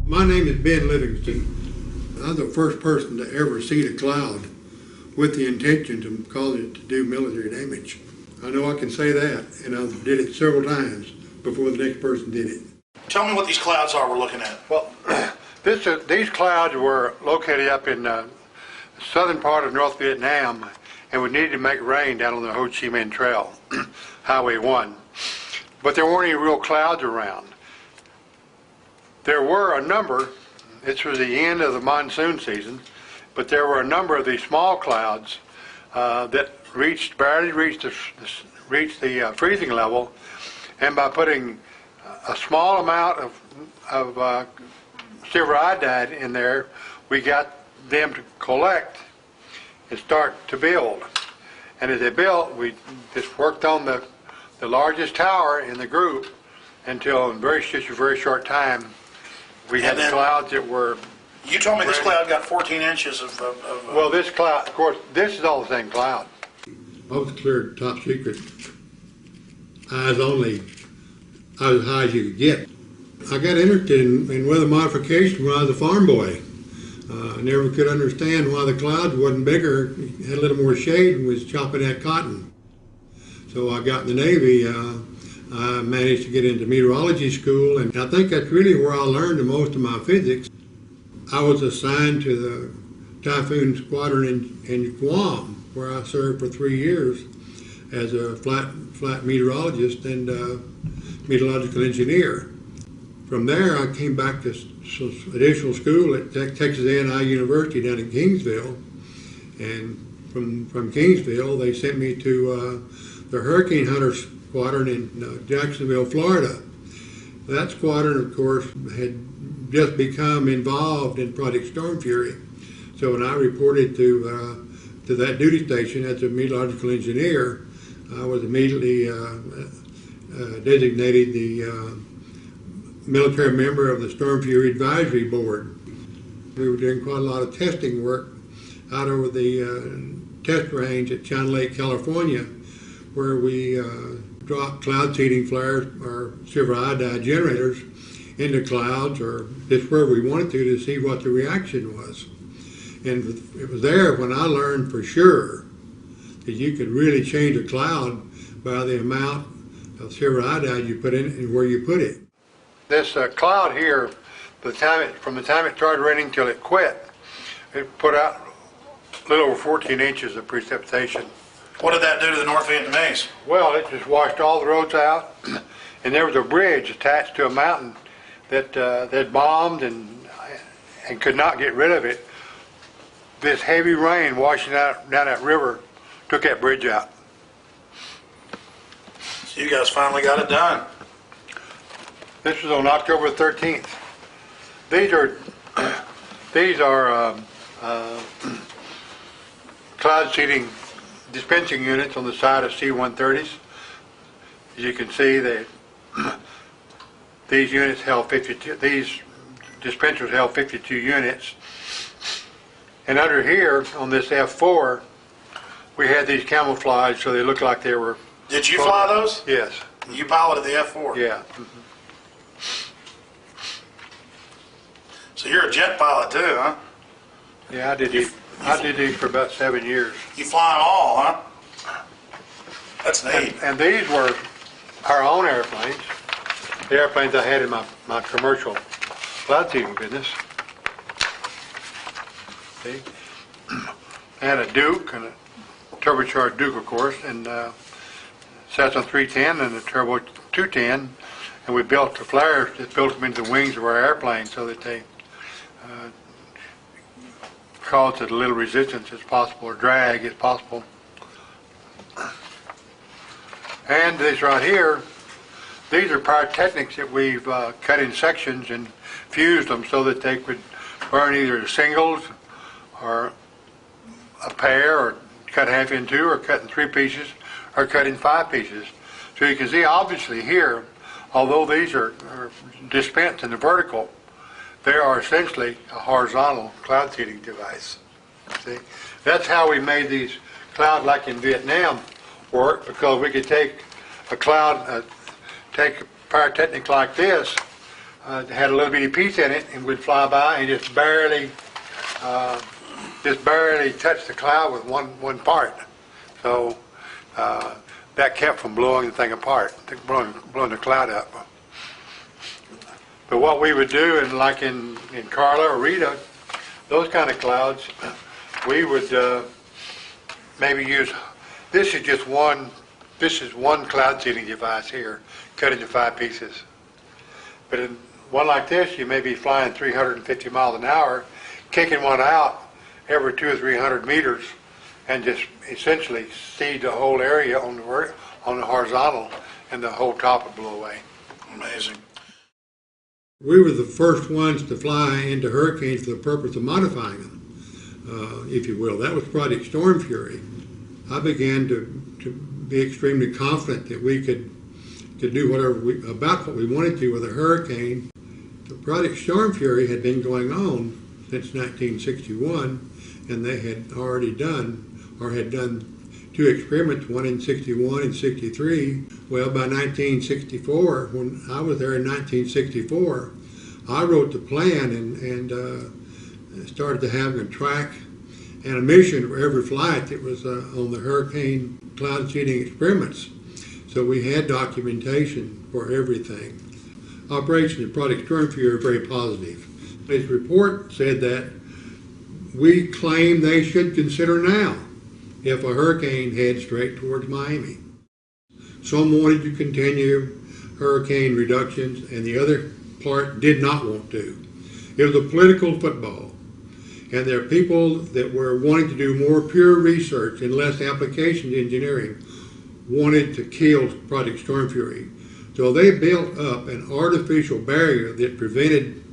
My name is Ben Livingston. I'm the first person to ever see a cloud with the intention to cause it to do military damage. I know I can say that, and I did it several times before the next person did it. Tell me what these clouds are we're looking at. Well, these clouds were located up in the southern part of North Vietnam, and we needed to make rain down on the Ho Chi Minh Trail, Highway 1. But there weren't any real clouds around. There were a number, this was the end of the monsoon season, but there were a number of these small clouds that barely reached the freezing level, and by putting a small amount of silver iodide in there, we got them to collect and start to build. And as they built, we just worked on the largest tower in the group until in just a very short time we had clouds that were... You told me this cloud got 14 inches of Well, this cloud, of course, this is all the same cloud. I was cleared top secret. Eyes only, I was as high as you could get. I got interested in weather modification when I was a farm boy. I never could understand why the clouds wasn't bigger, had a little more shade, and was chopping that cotton. So I got in the Navy. I managed to get into meteorology school, and I think that's really where I learned the most of my physics. I was assigned to the Typhoon Squadron in Guam, where I served for 3 years as a flight meteorologist and meteorological engineer. From there, I came back to additional school at Texas A&I University down in Kingsville, and from Kingsville, they sent me to the Hurricane Hunter Squadron in Jacksonville, Florida. That squadron, of course, had just become involved in Project Storm Fury. So when I reported to that duty station as a meteorological engineer, I was immediately designated the military member of the Storm Fury Advisory Board. We were doing quite a lot of testing work out over the test range at China Lake, California, where we dropped cloud seeding flares or silver iodide generators into clouds, or just where we wanted to see what the reaction was. And it was there when I learned for sure that you could really change a cloud by the amount of silver iodide you put in it and where you put it. This cloud here, from the time it started raining till it quit, it put out a little over 14 inches of precipitation. What did that do to the North Vietnamese? Well, it just washed all the roads out, and there was a bridge attached to a mountain that bombed and could not get rid of it. This heavy rain washing out down that river took that bridge out. So you guys finally got it done. This was on October 13th. These are cloud seeding dispensing units on the side of C-130s. As you can see, these units held 52. These dispensers held 52 units. And under here on this F4, we had these camouflaged so they looked like they were. Did you fly those? Yes. You piloted the F4? Yeah. So you're a jet pilot too, huh? Yeah, I did these for about 7 years. You fly them all, huh? That's neat. And these were our own airplanes. The airplanes I had in my commercial cloud seeding business. See? I had a Duke, and a turbocharged Duke, of course, and Cessna 310 and a Turbo 210, and we built the flares that built them into the wings of our airplane so that they caused as little resistance as possible, or drag as possible. And this right here, these are pyrotechnics that we've cut in sections and fused them so that they could burn either singles or a pair, or cut half in two, or cut in 3 pieces, or cut in 5 pieces. So you can see obviously here, although these are dispensed in the vertical, they are essentially a horizontal cloud seeding device. See? That's how we made these clouds like in Vietnam work, because we could take a cloud, take a pyrotechnic like this, had a little bitty piece in it, and we'd fly by and just barely touch the cloud with one part. So that kept from blowing the thing apart, blowing the cloud up. But what we would do, and like in Carla or Rita, those kind of clouds, we would maybe use, this is one cloud seeding device here, cut into 5 pieces. But in one like this, you may be flying 350 miles an hour, kicking one out every 200 or 300 meters, and just essentially seed the whole area on the horizontal, and the whole top would blow away. Amazing. We were the first ones to fly into hurricanes for the purpose of modifying them, if you will. That was Project Storm Fury. I began to be extremely confident that we could do about what we wanted to with a hurricane. The Project Storm Fury had been going on since 1961, and they had already done 2 experiments, one in 61 and 63. Well, by 1964, when I was there in 1964, I wrote the plan and started to have a track and a mission for every flight that was on the hurricane cloud seeding experiments. So we had documentation for everything. Operation of Project Storm Fury are very positive. His report said that we claim they should consider now if a hurricane heads straight towards Miami. Some wanted to continue hurricane reductions, and the other part did not want to. It was a political football, and there are people that were wanting to do more pure research and less application engineering wanted to kill Project Storm Fury. So they built up an artificial barrier that prevented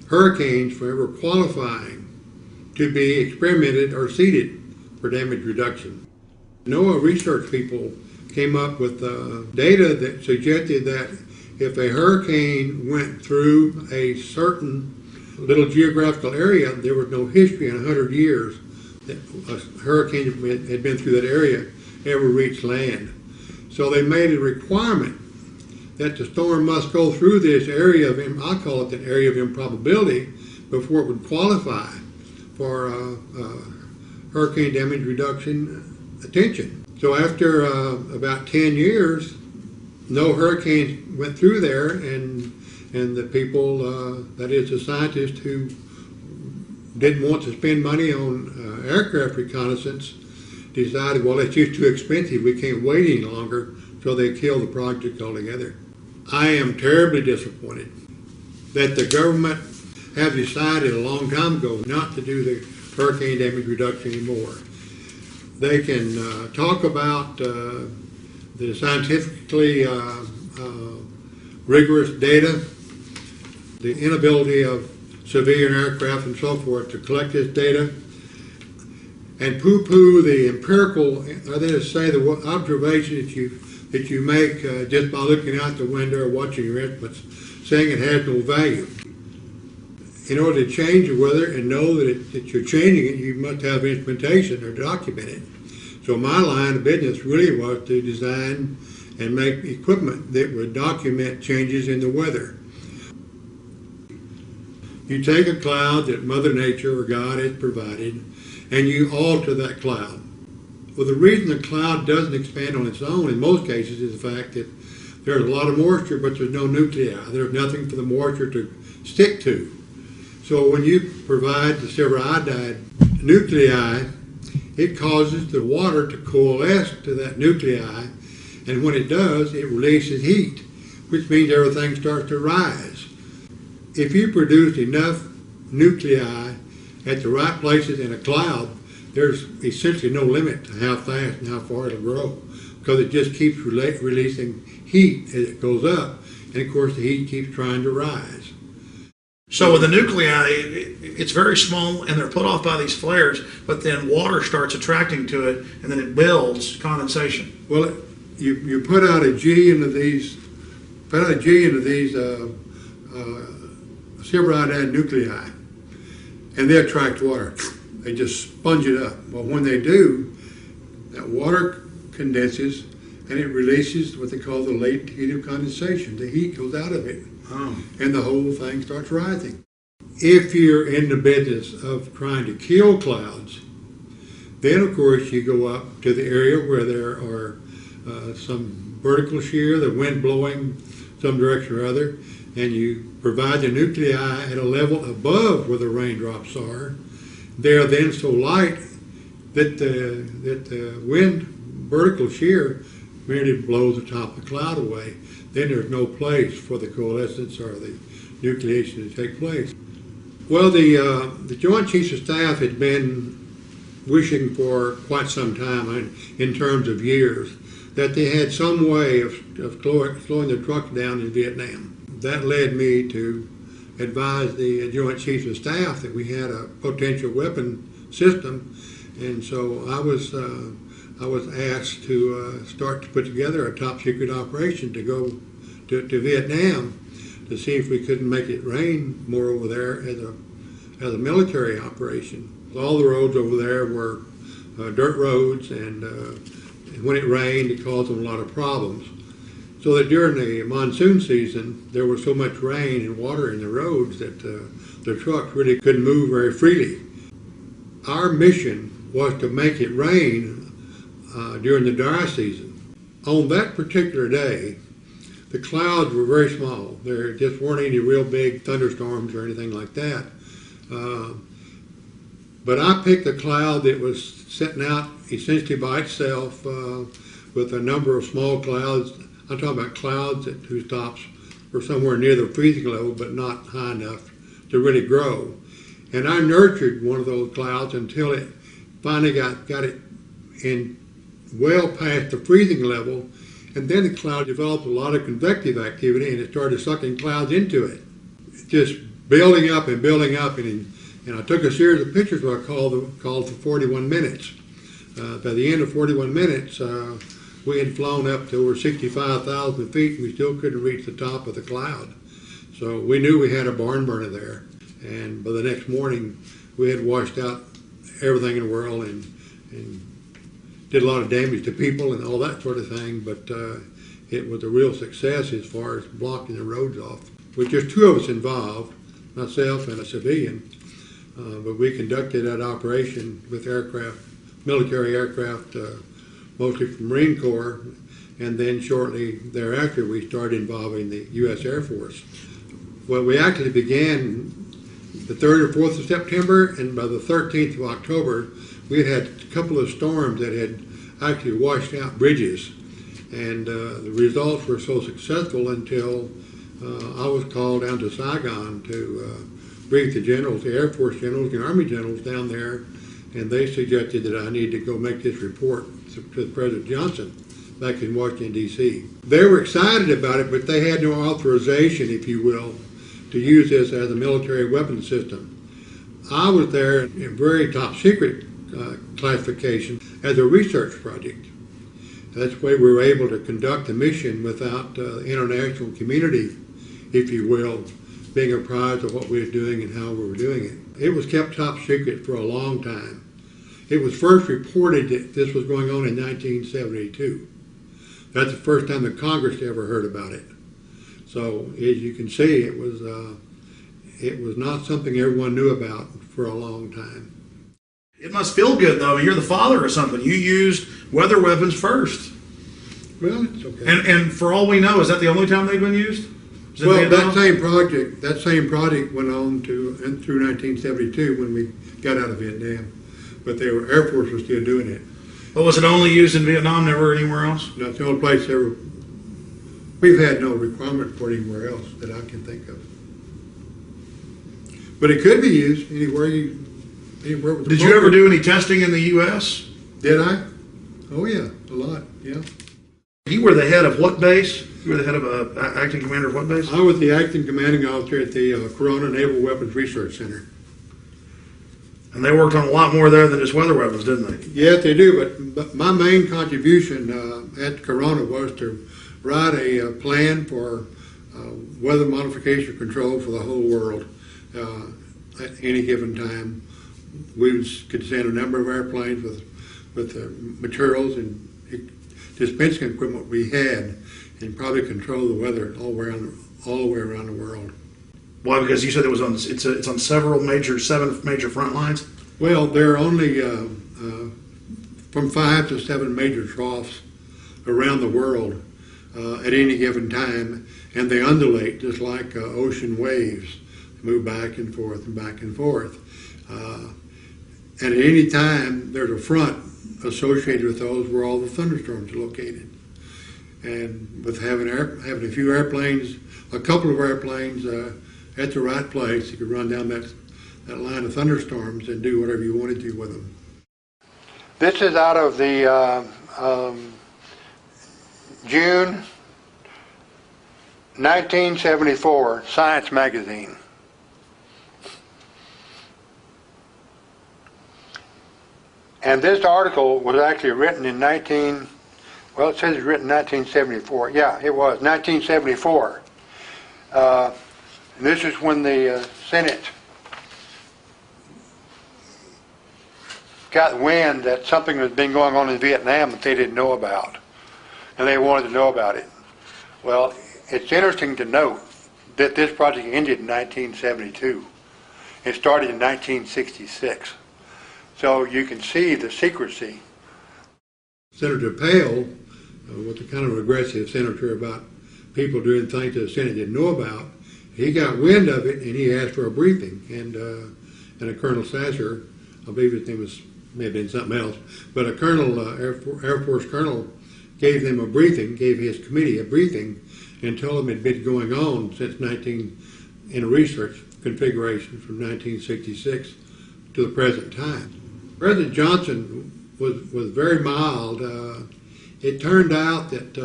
hurricanes from ever qualifying to be experimented or seeded for damage reduction. NOAA research people came up with data that suggested that if a hurricane went through a certain little geographical area, there was no history in 100 years that a hurricane had been through that area ever reached land. So they made a requirement that the storm must go through this area of, I call it an area of improbability, before it would qualify for hurricane damage reduction attention. So after about 10 years, no hurricanes went through there, and the people, that is the scientists who didn't want to spend money on aircraft reconnaissance, decided, well, it's just too expensive, we can't wait any longer, so they killed the project altogether. I am terribly disappointed that the government have decided a long time ago not to do the hurricane damage reduction anymore. They can talk about the scientifically rigorous data, the inability of civilian aircraft and so forth to collect this data, and poo-poo the empirical, or that is to say, the observation that you make just by looking out the window or watching your instruments, saying it has no value. In order to change the weather and know that you're changing it, you must have instrumentation or document it. So my line of business really was to design and make equipment that would document changes in the weather. You take a cloud that Mother Nature or God has provided, and you alter that cloud. Well, the reason the cloud doesn't expand on its own in most cases is the fact that there's a lot of moisture, but there's no nuclei. There's nothing for the moisture to stick to. So when you provide the silver iodide nuclei, it causes the water to coalesce to that nuclei, and when it does, it releases heat, which means everything starts to rise. If you produce enough nuclei at the right places in a cloud, there's essentially no limit to how fast and how far it'll grow, because it just keeps releasing heat as it goes up, and of course the heat keeps trying to rise. So with the nuclei, it's very small, and they're put off by these flares, but then water starts attracting to it, and then it builds condensation. Well, you put out a G into these, silver iodide nuclei, and they attract water. They just sponge it up. Well, when they do, that water condenses, and it releases what they call the latent heat of condensation. The heat goes out of it, and the whole thing starts rising. If you're in the business of trying to kill clouds, then of course you go up to the area where there are some vertical shear, the wind blowing some direction or other, and you provide the nuclei at a level above where the raindrops are. They are then so light that the wind vertical shear merely blows the top of the cloud away. Then there's no place for the coalescence or the nucleation to take place. Well, the Joint Chiefs of Staff had been wishing for quite some time, in terms of years, that they had some way of slowing the trucks down in Vietnam. That led me to advise the Joint Chiefs of Staff that we had a potential weapon system, and so I was asked to start to put together a top secret operation to go to Vietnam to see if we couldn't make it rain more over there as a military operation. All the roads over there were dirt roads, and when it rained, it caused them a lot of problems. So that during the monsoon season, there was so much rain and water in the roads that the trucks really couldn't move very freely. Our mission was to make it rain during the dry season. On that particular day, the clouds were very small. There just weren't any real big thunderstorms or anything like that. But I picked a cloud that was sitting out essentially by itself with a number of small clouds. I'm talking about clouds whose tops were somewhere near the freezing level but not high enough to really grow. And I nurtured one of those clouds until it finally got it in well past the freezing level, and then the cloud developed a lot of convective activity and it started sucking clouds into it. Just building up, and I took a series of pictures what I called for 41 minutes. By the end of 41 minutes, we had flown up to over 65,000 feet and we still couldn't reach the top of the cloud. So we knew we had a barn burner there. And by the next morning, we had washed out everything in the world and did a lot of damage to people and all that sort of thing. But it was a real success as far as blocking the roads off. With just two of us involved, myself and a civilian, but we conducted that operation with aircraft, military aircraft, mostly from Marine Corps, and then shortly thereafter we started involving the U.S. Air Force. Well, we actually began the 3rd or 4th of September, and by the 13th of October, we had a couple of storms that had actually washed out bridges, and the results were so successful until I was called down to Saigon to brief the generals, the Air Force generals, the Army generals down there, and they suggested that I need to go make this report to President Johnson back in Washington, D.C. They were excited about it, but they had no authorization, if you will, to use this as a military weapon system. I was there in very top secret classification as a research project. That's why we were able to conduct the mission without the international community, if you will, being apprised of what we were doing and how we were doing it. It was kept top secret for a long time. It was first reported that this was going on in 1972. That's the first time the Congress ever heard about it. So as you can see, it was not something everyone knew about for a long time. It must feel good, though. I mean, you're the father or something. You used weather weapons first. Well, it's okay. And for all we know, is that the only time they've been used? Well, that same project went on through 1972 when we got out of Vietnam. But the Air Force was still doing it. But was it only used in Vietnam, never anywhere else? That's the only place ever. We've had no requirement for it anywhere else that I can think of. But it could be used anywhere with the Did you ever do any testing in the U.S.? Did I? Oh yeah, a lot, yeah. You were the head of what base? You were the head of acting commander of what base? I was the acting commanding officer at the Corona Naval Weapons Research Center. And they worked on a lot more there than just weather weapons, didn't they? Yes, they do, but my main contribution at Corona was to write a plan for weather modification control for the whole world at any given time. We could send a number of airplanes with materials and dispensing equipment we had and probably control the weather all the way around the world. Why? Because you said it was on. It's on seven major front lines. Well, there are only from 5 to 7 major troughs around the world at any given time, and they undulate just like ocean waves, move back and forth and back and forth. And at any time, there's a front associated with those where all the thunderstorms are located. And with having a few airplanes, a couple of airplanes at the right place, you could run down that line of thunderstorms and do whatever you wanted to with them. This is out of the June 1974 Science magazine. And this article was actually written in it says it's written in 1974. Yeah, it was, 1974. And this is when the Senate got wind that something had been going on in Vietnam that they didn't know about. And they wanted to know about it. Well, it's interesting to note that this project ended in 1972. It started in 1966. So you can see the secrecy. Senator Pale was the kind of aggressive senator about people doing things that the Senate didn't know about. He got wind of it and he asked for a briefing. And a Colonel Sasser, I believe his name may have been something else, but a colonel, Air Force colonel, gave them a briefing, gave his committee a briefing, and told them it had been going on since in a research configuration from 1966 to the present time. President Johnson was very mild. It turned out that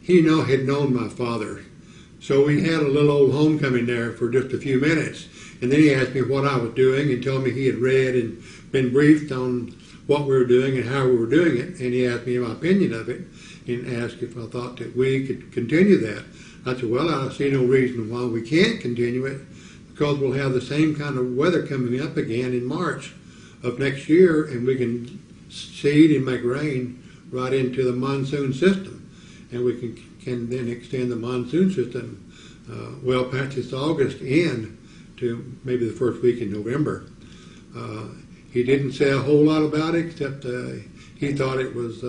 he had known my father. So we had a little old homecoming there for just a few minutes. And then he asked me what I was doing and told me he had read and been briefed on what we were doing and how we were doing it. And he asked me my opinion of it and asked if I thought that we could continue that. I said, well, I see no reason why we can't continue it, because we'll have the same kind of weather coming up again in March of next year, and we can seed and make rain right into the monsoon system. And we can then extend the monsoon system well past this August end to maybe the first week in November. He didn't say a whole lot about it, except he thought it was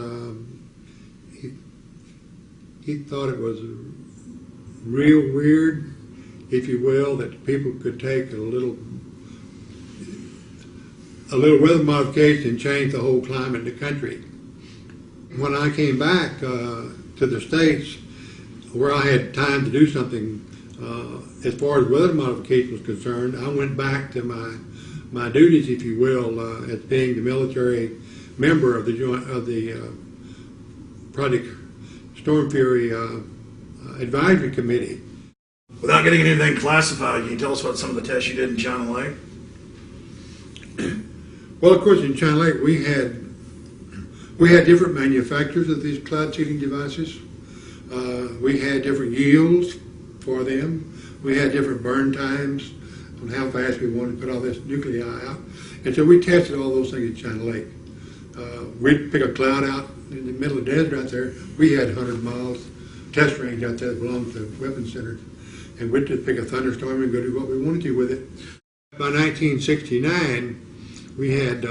he thought it was real weird, if you will, that people could take a little weather modification and change the whole climate in the country. When I came back to the States, where I had time to do something as far as weather modification was concerned, I went back to my duties, if you will, as being the military member of the Project Storm Fury Advisory Committee. Without getting anything classified, can you tell us about some of the tests you did in China Lake? Well, of course, in China Lake we had different manufacturers of these cloud seeding devices. We had different yields for them. We had different burn times on how fast we wanted to put all this nuclei out. And so we tested all those things in China Lake. We'd pick a cloud out in the middle of the desert out there. We had 100 miles test range out there that belonged to the Weapons Center. And we'd just pick a thunderstorm and go do what we wanted to with it. By 1969, we had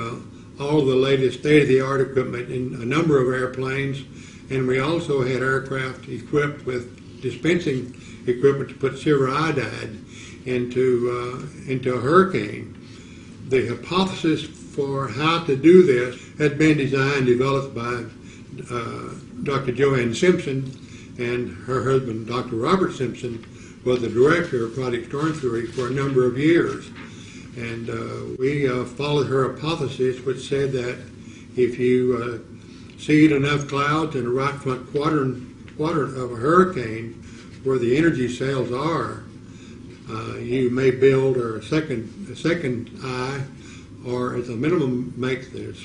all the latest state-of-the-art equipment in a number of airplanes, and we also had aircraft equipped with dispensing equipment to put silver iodide into a hurricane. The hypothesis for how to do this had been designed, developed by Dr. Joanne Simpson, and her husband, Dr. Robert Simpson, was the director of Project Storm Fury for a number of years. And we followed her hypothesis, which said that if you seed enough clouds in the right front quadrant of a hurricane where the energy cells are, you may build a second eye, or at the minimum make this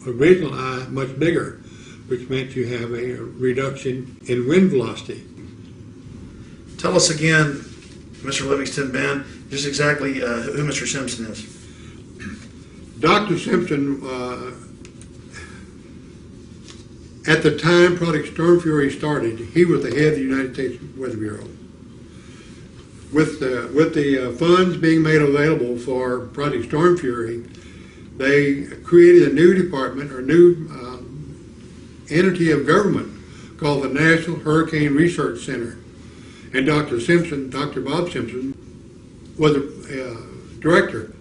original eye much bigger, which meant you have a reduction in wind velocity. Tell us again, Mr. Livingston, Ben, just exactly who Mr. Simpson is. Dr. Simpson At the time Project Storm Fury started, he was the head of the United States Weather Bureau. With the funds being made available for Project Storm Fury, they created a new department or new entity of government called the National Hurricane Research Center. And Dr. Bob Simpson, was the director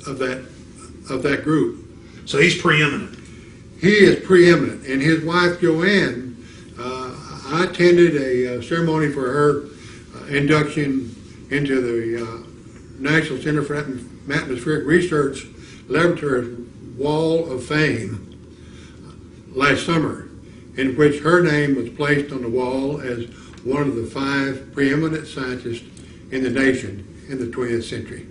of that group. So he's preeminent. He is preeminent, and his wife Joanne. I attended a ceremony for her induction into the National Center for Atmospheric Research Laboratory's Wall of Fame last summer, in which her name was placed on the wall as one of the 5 preeminent scientists in the nation in the 20th century.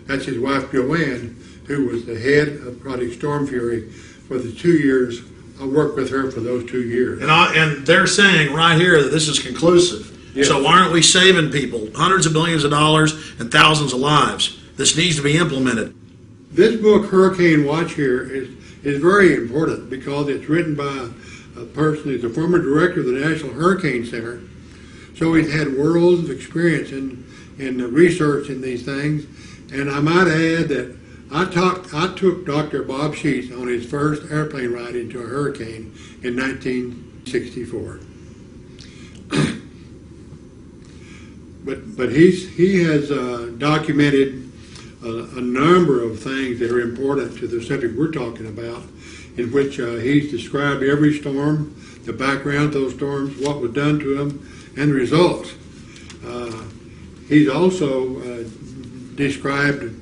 That's his wife Joanne, who was the head of Project Storm Fury for the 2 years. I worked with her for those 2 years. And they're saying right here that this is conclusive. Yes. So why aren't we saving people hundreds of millions of dollars and thousands of lives? This needs to be implemented. This book, Hurricane Watch here, is very important because it's written by a person who's a former director of the National Hurricane Center. So he's had worlds of experience in the research in these things. And I might add that I took Dr. Bob Sheets on his first airplane ride into a hurricane in 1964. But he has documented a number of things that are important to the subject we're talking about, in which he's described every storm, the background of those storms, what was done to them, and the results. He's also described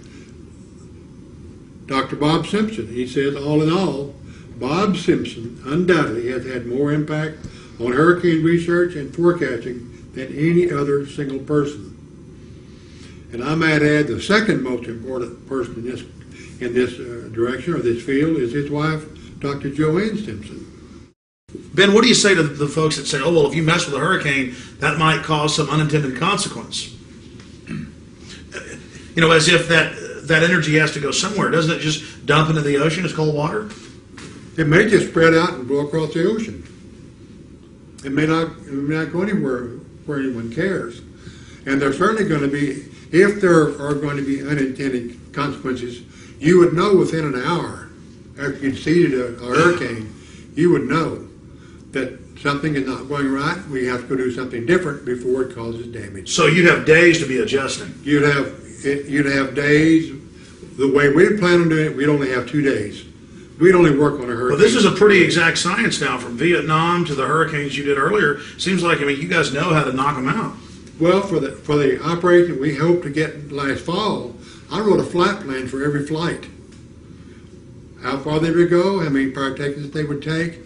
Dr. Bob Simpson. He says, all in all, Bob Simpson undoubtedly has had more impact on hurricane research and forecasting than any other single person. And I might add the second most important person in this direction or this field is his wife, Dr. Joanne Simpson. Ben, what do you say to the folks that say, oh, well, if you mess with a hurricane, that might cause some unintended consequence? You know, as if that energy has to go somewhere. Doesn't it just dump into the ocean as cold water? It may just spread out and blow across the ocean. It may not go anywhere where anyone cares. And there's certainly going to be, if there are going to be unintended consequences, you would know within an hour after you'd seeded a hurricane, you would know that something is not going right. We have to go do something different before it causes damage. So you'd have days to be adjusting. You'd have days. The way we plan on doing it, we'd only have 2 days. We'd only work on a hurricane. Well, this is a pretty exact science now, from Vietnam to the hurricanes you did earlier. Seems like, I mean, you guys know how to knock them out. Well, for the operation we hope to get last fall, I wrote a flight plan for every flight. How far they would go, how many partakers they would take,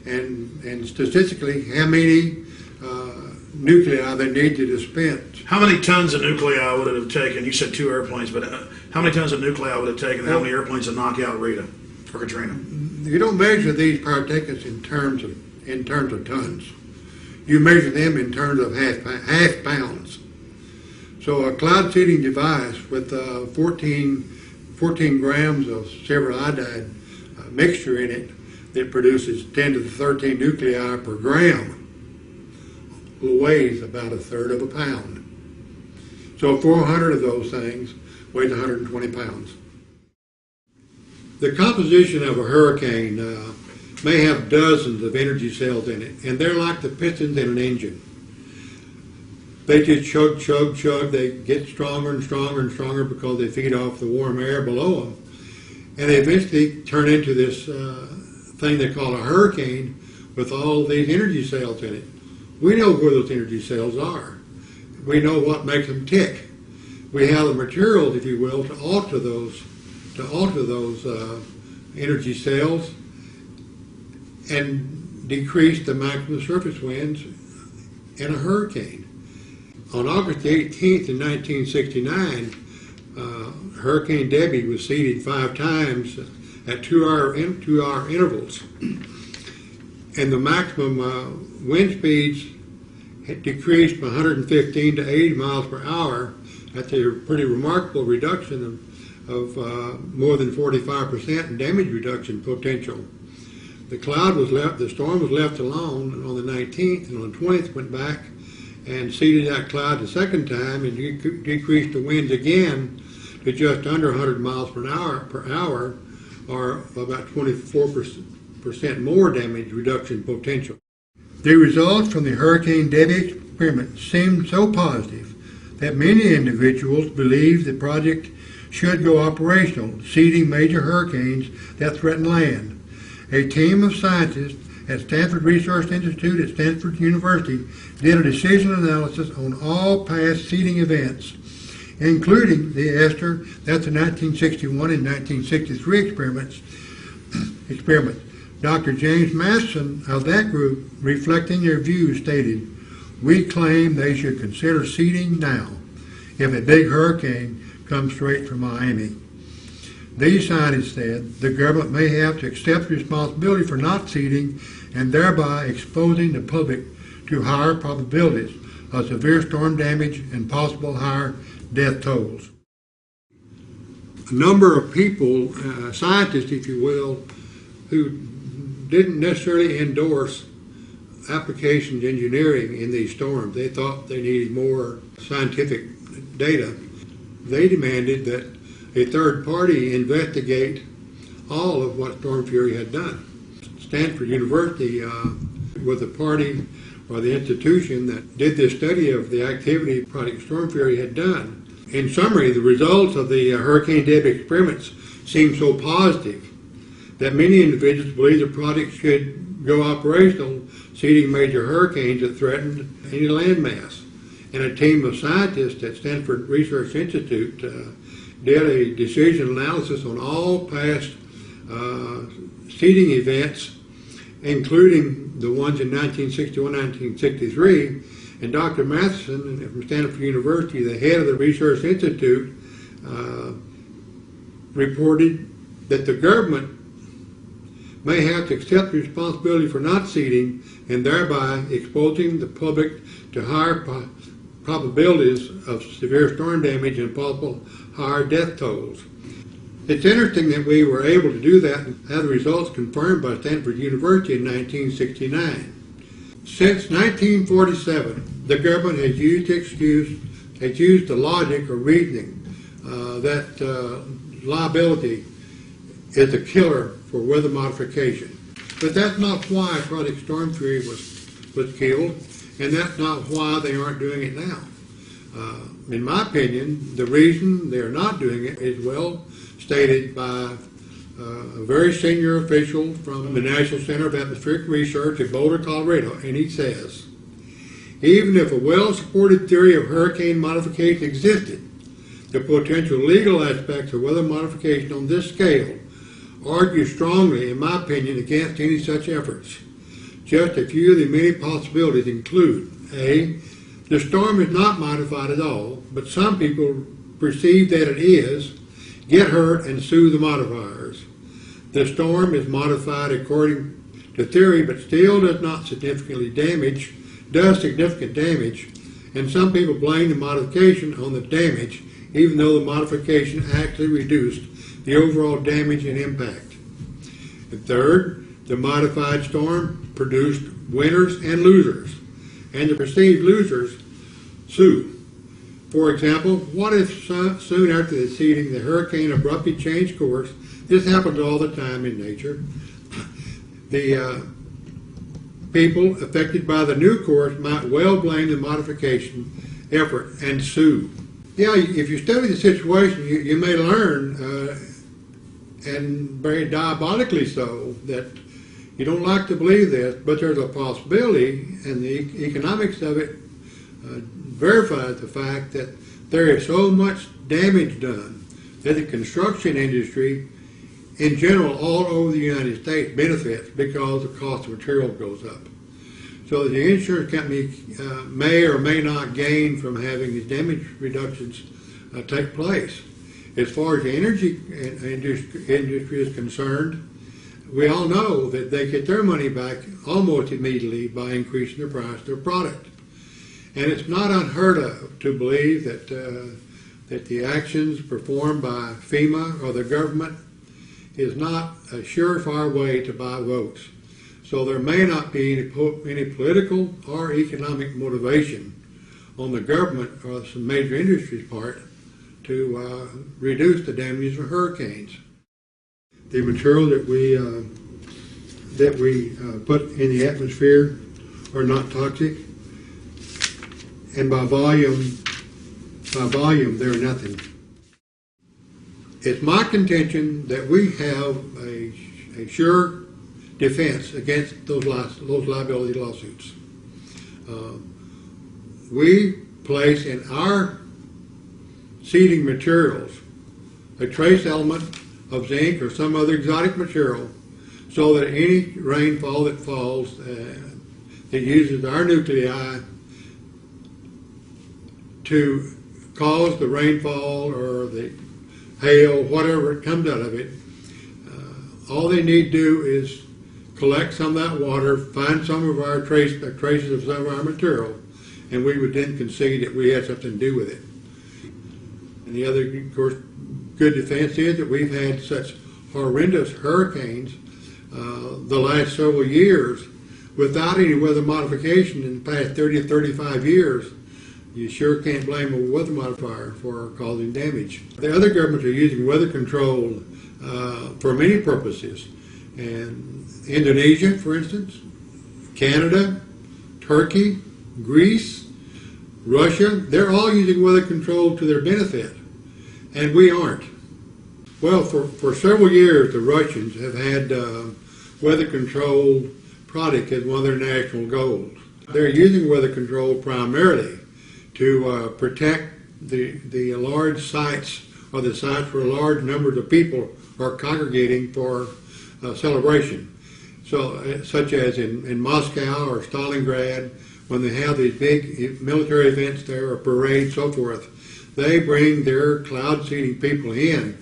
and statistically, how many nuclei they needed to spend. How many tons of nuclei would it have taken? You said 2 airplanes, but how many tons of nuclei would it have taken? How many airplanes to knock out Rita or Katrina? You don't measure these partakers in terms of tons. You measure them in terms of half pounds. So a cloud seeding device with 14 grams of silver iodide mixture in it that produces 10 to the 13 nuclei per gram weighs about 1/3 of a pound. So 400 of those things weighs 120 pounds. The composition of a hurricane may have dozens of energy cells in it, and they're like the pistons in an engine. They just chug, chug, chug. They get stronger and stronger and stronger because they feed off the warm air below them. And they eventually turn into this thing they call a hurricane with all these energy cells in it. We know where those energy cells are. We know what makes them tick. We have the materials, if you will, to alter those energy cells and decrease the maximum surface winds in a hurricane. On August 18th in 1969, Hurricane Debbie was seeded 5 times at 2-hour intervals. And the maximum wind speeds had decreased from 115 to 80 miles per hour. That's a pretty remarkable reduction of more than 45% in damage reduction potential. The storm was left alone on the 19th, and on the 20th went back and seeded that cloud the second time and decreased the winds again to just under 100 miles per hour, or about 24% more damage reduction potential. The results from the Hurricane Debbie experiment seemed so positive that many individuals believed the project should go operational, seeding major hurricanes that threaten land. A team of scientists at Stanford Research Institute at Stanford University did a decision analysis on all past seeding events, including the Esther, that's the 1961 and 1963 experiments. Dr. James Matheson of that group, reflecting their views, stated, "We claim they should consider seeding now if a big hurricane comes straight from Miami." These scientists said the government may have to accept responsibility for not seeding and thereby exposing the public to higher probabilities of severe storm damage and possible higher death tolls. A number of people, scientists if you will, who didn't necessarily endorse applications engineering in these storms. They thought they needed more scientific data. They demanded that a third party investigate all of what Storm Fury had done. Stanford University was the party or the institution that did this study of the activity Project Storm Fury had done. In summary, the results of the Hurricane Debbie experiments seemed so positive that many individuals believe the project should go operational, seeding major hurricanes that threatened any landmass. And a team of scientists at Stanford Research Institute did a decision analysis on all past seeding events, including the ones in 1961, 1963. And Dr. Matheson from Stanford University, the head of the Research Institute, reported that the government may have to accept responsibility for not seeding and thereby exposing the public to higher probabilities of severe storm damage and possible higher death tolls. It's interesting that we were able to do that and have the results confirmed by Stanford University in 1969. Since 1947, the government has used the logic or reasoning that liability is a killer for weather modification. But that's not why Project Storm Fury was killed, and that's not why they aren't doing it now. In my opinion, the reason they're not doing it is well stated by a very senior official from the National Center of Atmospheric Research in Boulder, Colorado, and he says, even if a well-supported theory of hurricane modification existed, the potential legal aspects of weather modification on this scale argue strongly, in my opinion, against any such efforts. Just a few of the many possibilities include: A, the storm is not modified at all, but some people perceive that it is, get hurt, and sue the modifiers. The storm is modified according to theory, but still does significant damage, and some people blame the modification on the damage, even though the modification actually reduced the overall damage and impact. And third, the modified storm produced winners and losers, and the perceived losers sue. For example, what if soon after the seeding the hurricane abruptly changed course? This happens all the time in nature. The people affected by the new course might well blame the modification effort and sue. Yeah, if you study the situation, you may learn, and very diabolically so, that you don't like to believe this, but there's a possibility, and the economics of it verifies the fact that there is so much damage done that the construction industry in general all over the United States benefits because the cost of material goes up. So the insurance company may or may not gain from having these damage reductions take place. As far as the energy industry is concerned, we all know that they get their money back almost immediately by increasing the price of their product. And it's not unheard of to believe that the actions performed by FEMA or the government is not a surefire way to buy votes. So there may not be any political or economic motivation on the government or some major industry's part to reduce the damages from hurricanes. The material that we put in the atmosphere are not toxic, and by volume they're nothing. It's my contention that we have a sure defense against those liability lawsuits. We place in our seeding materials a trace element of zinc or some other exotic material, so that any rainfall that falls that uses our nuclei to cause the rainfall or the hail, whatever comes out of it, all they need to do is collect some of that water, find some of our traces of some of our material, and we would then concede that we had something to do with it. And the other, of course, good defense is that we've had such horrendous hurricanes the last several years without any weather modification in the past 30 or 35 years. You sure can't blame a weather modifier for causing damage. The other governments are using weather control for many purposes. And Indonesia, for instance, Canada, Turkey, Greece, Russia, they're all using weather control to their benefit, and we aren't. Well, for several years, the Russians have had weather control product as one of their national goals. They're using weather control primarily to protect the large sites, or the sites where large numbers of people are congregating for celebration. So, such as in Moscow or Stalingrad, when they have these big military events there, or parades, so forth, they bring their cloud seeding people in,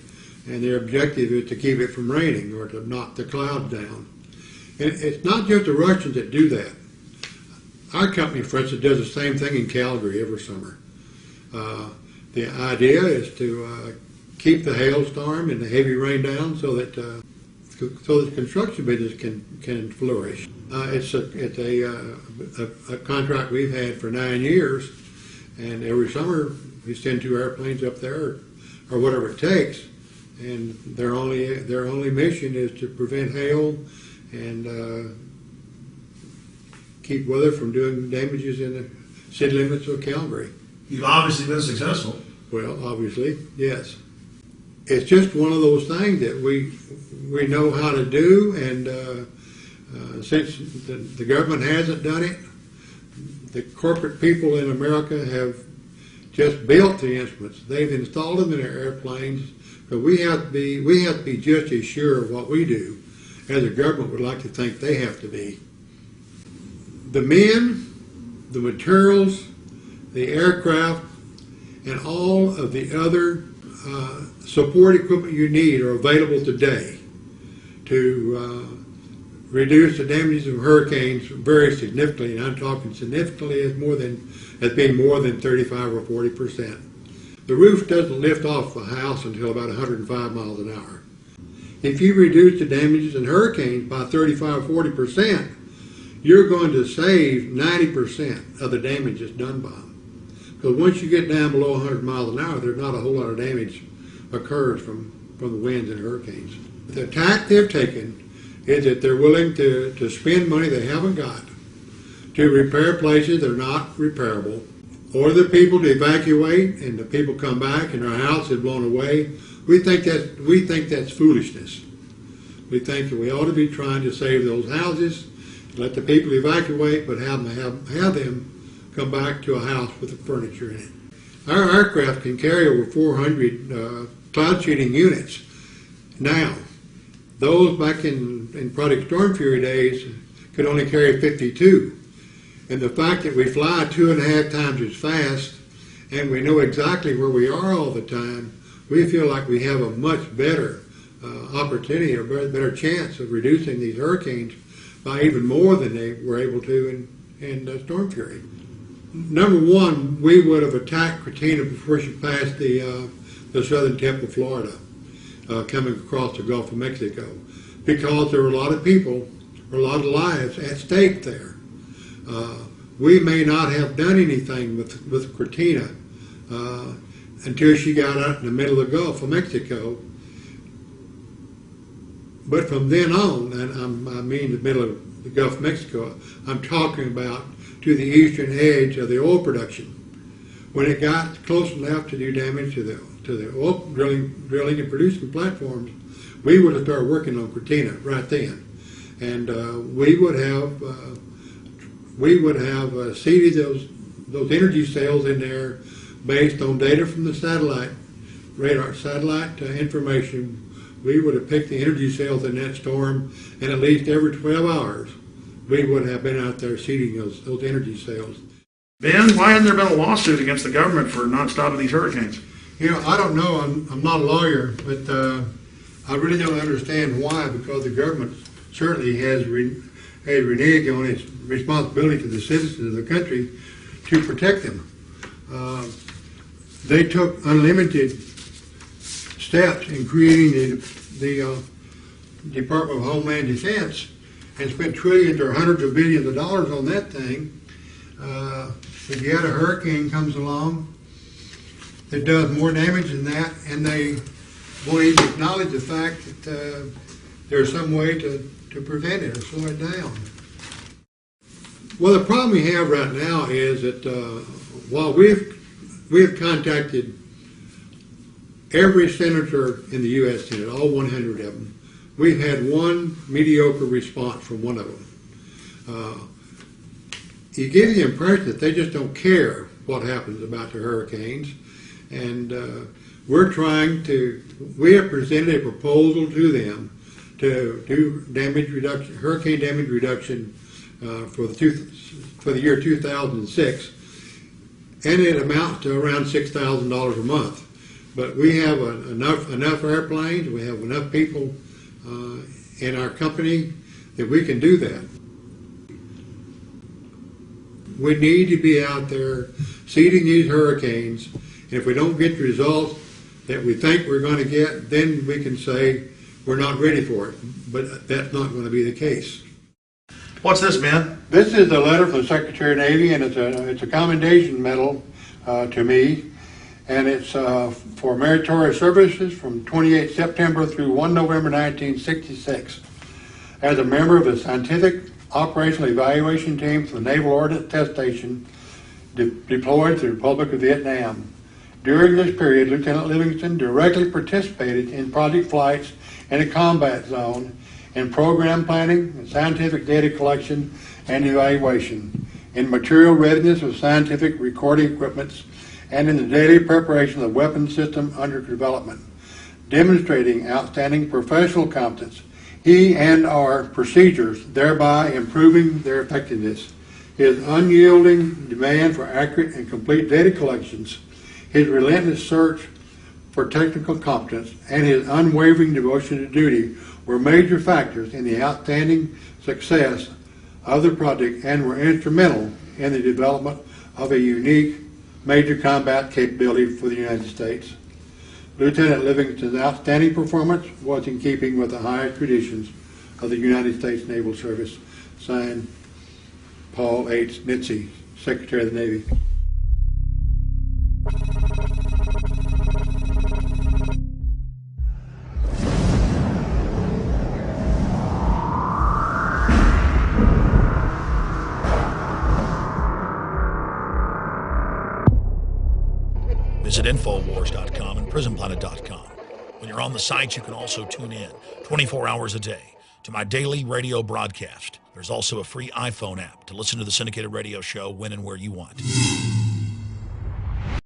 and their objective is to keep it from raining or to knock the clouds down. And it's not just the Russians that do that. Our company, for instance, does the same thing in Calgary every summer. The idea is to keep the hailstorm and the heavy rain down so that the construction business can flourish. It's a contract we've had for 9 years, and every summer we send 2 airplanes up there, or whatever it takes, and their only mission is to prevent hail and keep weather from doing damages in the city limits of Calgary. You've obviously been successful. Well, obviously, yes. It's just one of those things that we know how to do, and since the government hasn't done it, the corporate people in America have just built the instruments. They've installed them in their airplanes, but we have to be just as sure of what we do as the government would like to think they have to be. The men, the materials, the aircraft, and all of the other support equipment you need are available today to reduce the damages of hurricanes very significantly, and I'm talking significantly as being more than 35 or 40%. The roof doesn't lift off a house until about 105 miles an hour. If you reduce the damages in hurricanes by 35 or 40%, you're going to save 90% of the damages done by them. Because once you get down below 100 miles an hour, there's not a whole lot of damage occurs from the winds and hurricanes. The tack they've taken is that they're willing to spend money they haven't got to repair places that are not repairable, or the people to evacuate and the people come back and their house is blown away. We think that's foolishness. We think that we ought to be trying to save those houses, let the people evacuate, but have them come back to a house with the furniture in it. Our aircraft can carry over 400 cloud seeding units. Now, those back in Project Storm Fury days could only carry 52. And the fact that we fly 2.5 times as fast and we know exactly where we are all the time, we feel like we have a much better opportunity or better chance of reducing these hurricanes by even more than they were able to in Storm Fury. Number one, we would have attacked Katrina before she passed the southern tip of Florida, coming across the Gulf of Mexico, because there were a lot of people were a lot of lives at stake there. We may not have done anything with Cortina until she got out in the middle of the Gulf of Mexico. But from then on, and I mean the middle of the Gulf of Mexico, I'm talking about to the eastern edge of the oil production. When it got close enough to do damage to the oil drilling and producing platforms, we would have started working on Cortina right then, and we would have seeded those energy cells in there based on data from the satellite information. We would have picked the energy cells in that storm, and at least every 12 hours, we would have been out there seeding those energy cells. Ben, why hasn't there been a lawsuit against the government for not stopping these hurricanes? You know, I don't know. I'm not a lawyer, but I really don't understand why, because the government certainly has reneged on its responsibility to the citizens of the country to protect them. They took unlimited steps in creating the Department of Homeland Defense and spent trillions or hundreds of billions of dollars on that thing. If yet a hurricane comes along that does more damage than that, and they won't even acknowledge the fact that there's some way to prevent it or slow it down. Well, the problem we have right now is that while we've contacted every senator in the U.S. Senate, all 100 of them, we've had one mediocre response from one of them. You get the impression that they just don't care what happens about the hurricanes, and we have presented a proposal to them to do hurricane damage reduction for the year 2006, and it amounts to around $6,000 a month. But we have enough airplanes, we have enough people in our company that we can do that. We need to be out there seeding these hurricanes, and if we don't get the results that we think we're going to get, then we can say we're not ready for it. But that's not going to be the case. What's this, Ben? This is a letter from the Secretary of the Navy, and it's a commendation medal to me, and it's for meritorious services from 28 September through 1 November 1966. As a member of the Scientific Operational Evaluation Team for the Naval Ordnance Test Station deployed to the Republic of Vietnam. During this period, Lieutenant Livingston directly participated in project flights in a combat zone, in program planning, scientific data collection and evaluation, in material readiness of scientific recording equipments, and in the daily preparation of the weapons system under development, demonstrating outstanding professional competence. He and our procedures, thereby improving their effectiveness. His unyielding demand for accurate and complete data collections, his relentless search for technical competence, and his unwavering devotion to duty were major factors in the outstanding success of the project and were instrumental in the development of a unique major combat capability for the United States. Lieutenant Livingston's outstanding performance was in keeping with the highest traditions of the United States Naval Service. Signed, Paul H. Nitze, Secretary of the Navy. Visit Infowars.com and PrisonPlanet.com. When you're on the site, you can also tune in 24 hours a day to my daily radio broadcast. There's also a free iPhone app to listen to the syndicated radio show when and where you want.